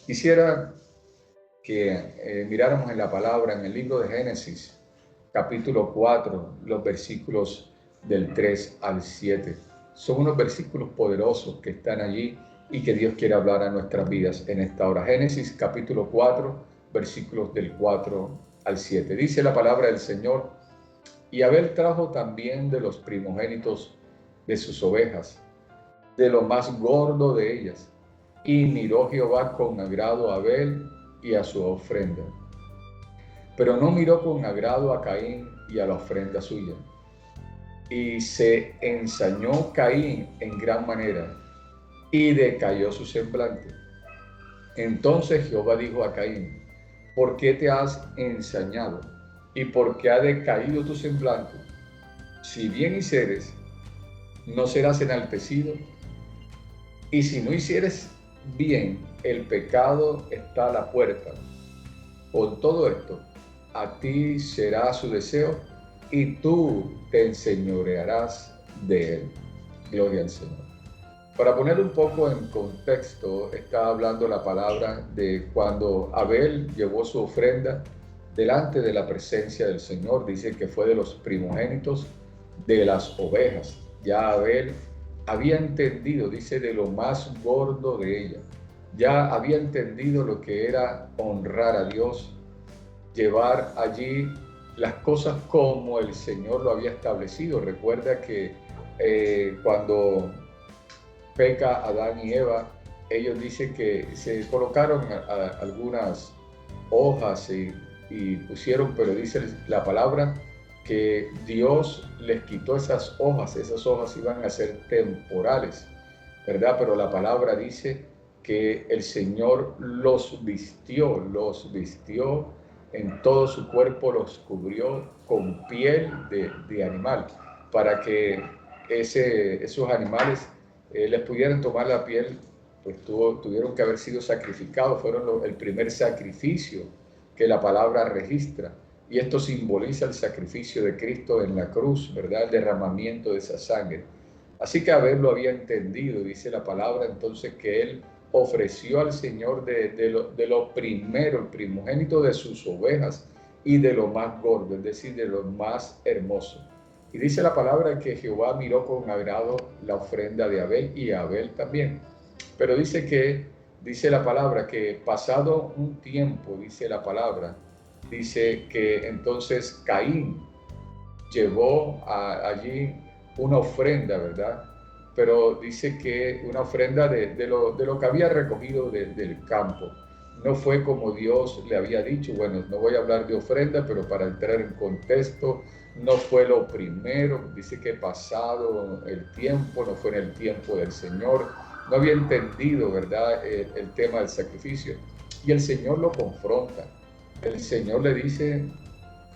Quisiera que miráramos en la palabra, en el libro de Génesis, capítulo 4, los versículos del 3 al 7. Son unos versículos poderosos que están allí y que Dios quiere hablar a nuestras vidas en esta hora. Génesis capítulo 4, versículos del 4 al 7. Dice la palabra del Señor: y Abel trajo también de los primogénitos de sus ovejas, de lo más gordo de ellas. Y miró Jehová con agrado a Abel y a su ofrenda, pero no miró con agrado a Caín y a la ofrenda suya. Y se ensañó Caín en gran manera, y decayó su semblante. Entonces Jehová dijo a Caín: ¿por qué te has ensañado? ¿Y por qué ha decaído tu semblante? Si bien hicieres, no serás enaltecido, y si no hicieres bien, el pecado está a la puerta. Con todo esto, a ti será su deseo, y tú te enseñorearás de él. Gloria al Señor. Para poner un poco en contexto, está hablando la palabra de cuando Abel llevó su ofrenda delante de la presencia del Señor. Dice que fue de los primogénitos de las ovejas. Ya Abel había entendido, dice, de lo más gordo de ella. Ya había entendido lo que era honrar a Dios, llevar allí las cosas como el Señor lo había establecido. Recuerda que cuando peca Adán y Eva, ellos dicen que se colocaron algunas hojas y pusieron, pero dice la palabra que Dios les quitó esas hojas iban a ser temporales, ¿verdad? Pero la palabra dice que el Señor los vistió en todo su cuerpo, los cubrió con piel de animal, para que esos animales les pudieran tomar la piel, pues tuvieron que haber sido sacrificados, fueron el primer sacrificio que la palabra registra. Y esto simboliza el sacrificio de Cristo en la cruz, ¿verdad? El derramamiento de esa sangre. Así que Abel lo había entendido, dice la palabra, entonces que él ofreció al Señor de lo primero, el primogénito de sus ovejas y de lo más gordo, es decir, de lo más hermoso. Y dice la palabra que Jehová miró con agrado la ofrenda de Abel y a Abel también. Pero dice la palabra que pasado un tiempo, dice la palabra, dice que entonces Caín llevó allí una ofrenda, ¿verdad? Pero dice que una ofrenda de lo que había recogido del campo. No fue como Dios le había dicho. Bueno, no voy a hablar de ofrenda, pero para entrar en contexto, no fue lo primero. Dice que pasado el tiempo, no fue en el tiempo del Señor. No había entendido, ¿verdad?, el tema del sacrificio. Y el Señor lo confronta. El Señor le dice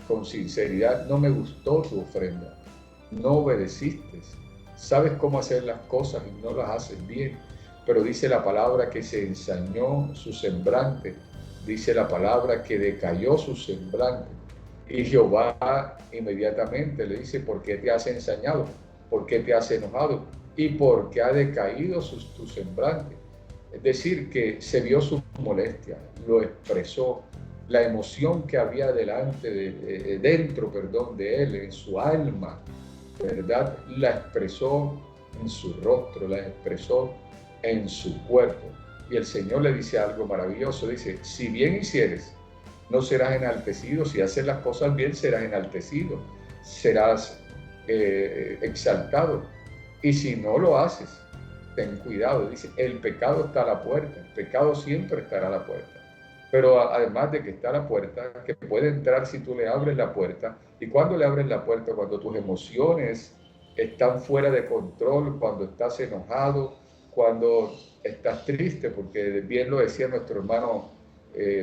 con sinceridad: no me gustó tu ofrenda, no obedeciste, sabes cómo hacer las cosas y no las haces bien. Pero dice la palabra que se ensañó su semblante, dice la palabra que decayó su semblante. Y Jehová inmediatamente le dice: ¿por qué te has ensañado? ¿Por qué te has enojado? ¿Y por qué ha decaído tu semblante? Es decir, que se vio su molestia, lo expresó. La emoción que había dentro de él, en su alma, ¿verdad?, la expresó en su rostro, la expresó en su cuerpo. Y el Señor le dice algo maravilloso, dice: si bien hicieres, no serás enaltecido. Si haces las cosas bien, serás enaltecido, serás exaltado. Y si no lo haces, ten cuidado. Dice: el pecado está a la puerta, el pecado siempre estará a la puerta. Pero además de que está a la puerta, que puede entrar si tú le abres la puerta. ¿Y cuando le abres la puerta? Cuando tus emociones están fuera de control, cuando estás enojado, cuando estás triste, porque bien lo decía nuestro hermano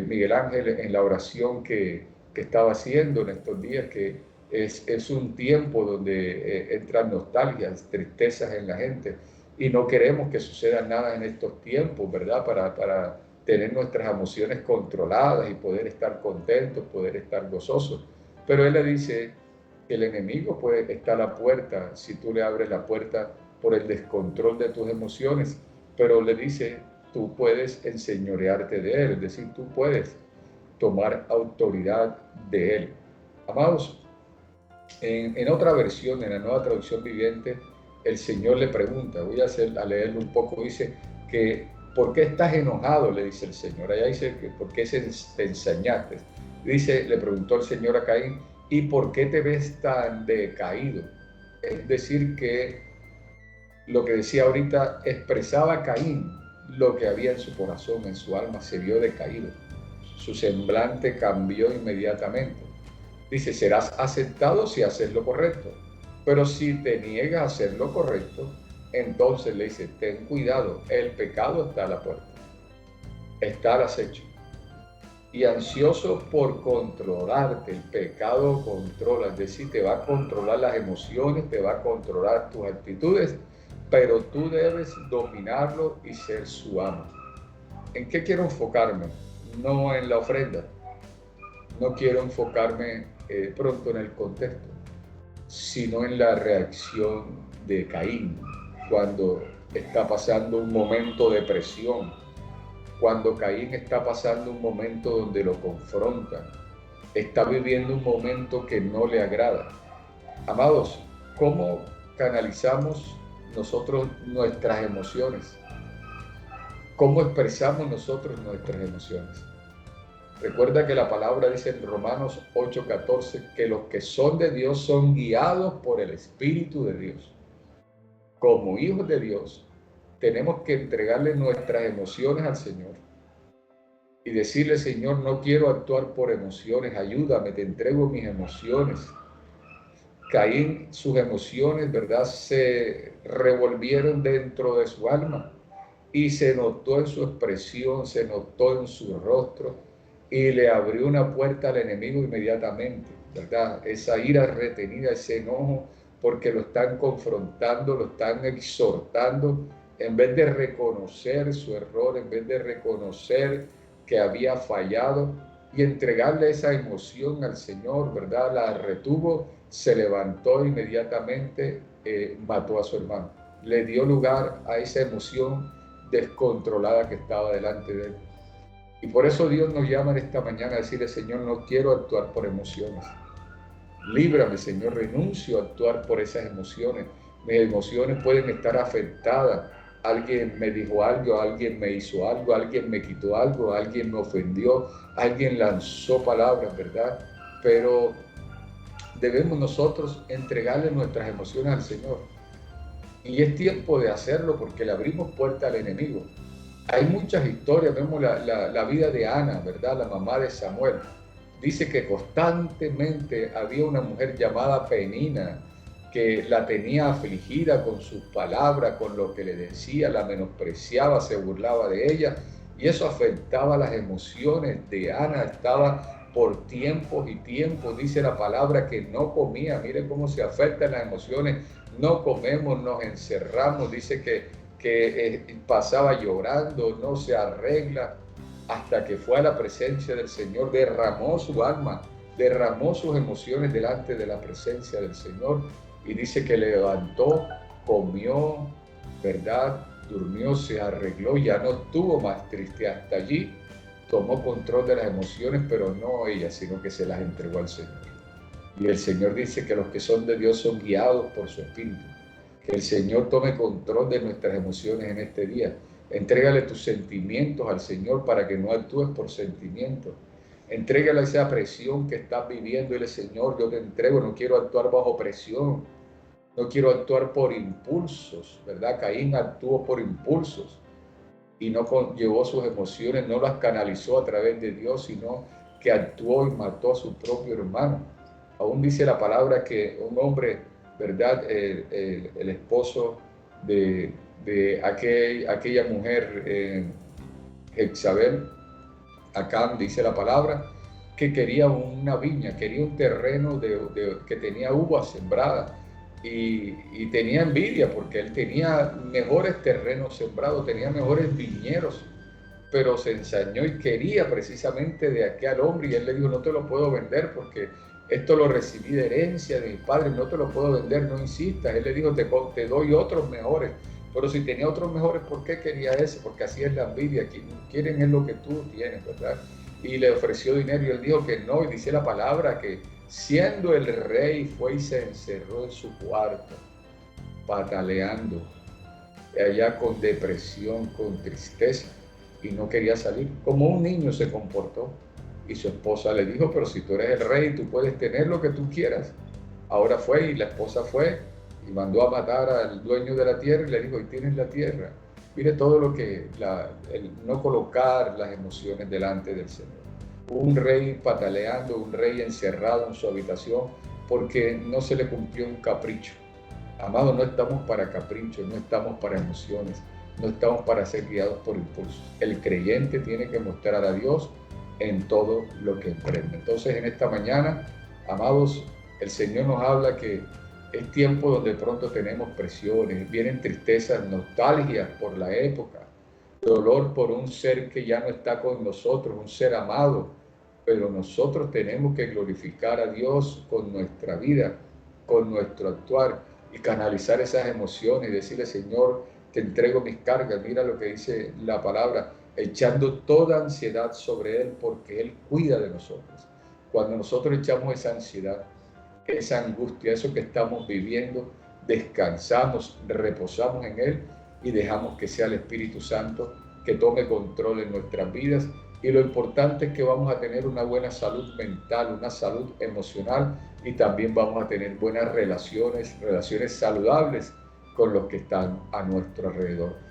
Miguel Ángel en la oración que estaba haciendo en estos días, que es un tiempo donde entran nostalgias, tristezas en la gente, y no queremos que suceda nada en estos tiempos, ¿verdad? Para tener nuestras emociones controladas y poder estar contentos, poder estar gozosos. Pero él le dice que el enemigo está a la puerta si tú le abres la puerta por el descontrol de tus emociones. Pero le dice tú puedes enseñorearte de él, es decir, tú puedes tomar autoridad de él. Amados, en otra versión, en la Nueva Traducción Viviente, el Señor le pregunta, a leerlo un poco, dice que, ¿por qué estás enojado?, le dice el Señor. Allá dice, que ¿por qué te ensañaste? Dice, le preguntó el Señor a Caín, ¿y por qué te ves tan decaído? Es decir, que lo que decía ahorita expresaba Caín, lo que había en su corazón, en su alma, se vio decaído. Su semblante cambió inmediatamente. Dice, serás aceptado si haces lo correcto, pero si te niegas a hacer lo correcto, entonces le dice, ten cuidado, el pecado está a la puerta, está al acecho. Y ansioso por controlarte, el pecado controla, es decir, te va a controlar las emociones, te va a controlar tus actitudes, pero tú debes dominarlo y ser su amo. ¿En qué quiero enfocarme? No en la ofrenda, no quiero enfocarme pronto en el contexto, sino en la reacción de Caín cuando está pasando un momento de presión, cuando Caín está pasando un momento donde lo confrontan, está viviendo un momento que no le agrada. Amados, ¿cómo canalizamos nosotros nuestras emociones? ¿Cómo expresamos nosotros nuestras emociones? Recuerda que la palabra dice en Romanos 8:14 que los que son de Dios son guiados por el Espíritu de Dios. Como hijos de Dios, tenemos que entregarle nuestras emociones al Señor y decirle, Señor, no quiero actuar por emociones, ayúdame, te entrego mis emociones. Caín, sus emociones, ¿verdad?, se revolvieron dentro de su alma y se notó en su expresión, se notó en su rostro y le abrió una puerta al enemigo inmediatamente, ¿verdad? Esa ira retenida, ese enojo, porque lo están confrontando, lo están exhortando, en vez de reconocer su error, en vez de reconocer que había fallado y entregarle esa emoción al Señor, ¿verdad? La retuvo, se levantó inmediatamente, mató a su hermano. Le dio lugar a esa emoción descontrolada que estaba delante de él. Y por eso Dios nos llama en esta mañana a decirle, Señor, no quiero actuar por emociones. Líbrame, Señor, renuncio a actuar por esas emociones. Mis emociones pueden estar afectadas. Alguien me dijo algo, alguien me hizo algo, alguien me quitó algo, alguien me ofendió, alguien lanzó palabras, ¿verdad? Pero debemos nosotros entregarle nuestras emociones al Señor. Y es tiempo de hacerlo porque le abrimos puerta al enemigo. Hay muchas historias, vemos la vida de Ana, ¿verdad? La mamá de Samuel. Dice que constantemente había una mujer llamada Penina que la tenía afligida con sus palabras, con lo que le decía, la menospreciaba, se burlaba de ella, y eso afectaba las emociones de Ana. Estaba por tiempos y tiempos, dice la palabra, que no comía. Miren cómo se afectan las emociones. No comemos, nos encerramos, dice que pasaba llorando, no se arregla, hasta que fue a la presencia del Señor, derramó su alma, derramó sus emociones delante de la presencia del Señor, y dice que levantó, comió, ¿verdad?, durmió, se arregló, ya no estuvo más triste. Hasta allí tomó control de las emociones, pero no ella, sino que se las entregó al Señor. Y el Señor dice que los que son de Dios son guiados por su Espíritu. Que el Señor tome control de nuestras emociones en este día. Entrégale tus sentimientos al Señor para que no actúes por sentimientos. Entrégale esa presión que estás viviendo. Dile, Señor, yo te entrego, no quiero actuar bajo presión. No quiero actuar por impulsos, ¿verdad? Caín actuó por impulsos y no llevó sus emociones, no las canalizó a través de Dios, sino que actuó y mató a su propio hermano. Aún dice la palabra que un hombre, ¿verdad?, el esposo de aquella mujer, Jezabel, Acán, dice la palabra, que quería una viña, quería un terreno que tenía uvas sembradas, y tenía envidia porque él tenía mejores terrenos sembrados, tenía mejores viñeros, pero se ensañó y quería precisamente de aquel hombre, y él le dijo, no te lo puedo vender porque esto lo recibí de herencia de mi padre, no te lo puedo vender, no insistas. Él le dijo, te doy otros mejores, Pero si tenía otros mejores, ¿por qué quería ese? Porque así es la envidia, quien quieren es lo que tú tienes, ¿verdad? Y le ofreció dinero y él dijo que no, y dice la palabra que siendo el rey fue y se encerró en su cuarto, pataleando, allá con depresión, con tristeza, y no quería salir. Como un niño se comportó, y su esposa le dijo, pero si tú eres el rey, tú puedes tener lo que tú quieras. Ahora fue, y la esposa fue, y mandó a matar al dueño de la tierra, y le dijo, y tienes la tierra. Mire todo lo que, el no colocar las emociones delante del Señor. Un rey pataleando, un rey encerrado en su habitación, porque no se le cumplió un capricho. Amado, no estamos para caprichos, no estamos para emociones, no estamos para ser guiados por impulsos. El creyente tiene que mostrar a Dios en todo lo que emprende. Entonces, en esta mañana, amados, el Señor nos habla que es tiempo donde pronto tenemos presiones, vienen tristezas, nostalgias por la época, dolor por un ser que ya no está con nosotros, un ser amado, pero nosotros tenemos que glorificar a Dios con nuestra vida, con nuestro actuar y canalizar esas emociones y decirle, Señor, te entrego mis cargas. Mira lo que dice la palabra, echando toda ansiedad sobre Él porque Él cuida de nosotros. Cuando nosotros echamos esa ansiedad, esa angustia, eso que estamos viviendo, descansamos, reposamos en Él y dejamos que sea el Espíritu Santo que tome control en nuestras vidas. Y lo importante es que vamos a tener una buena salud mental, una salud emocional y también vamos a tener buenas relaciones saludables con los que están a nuestro alrededor.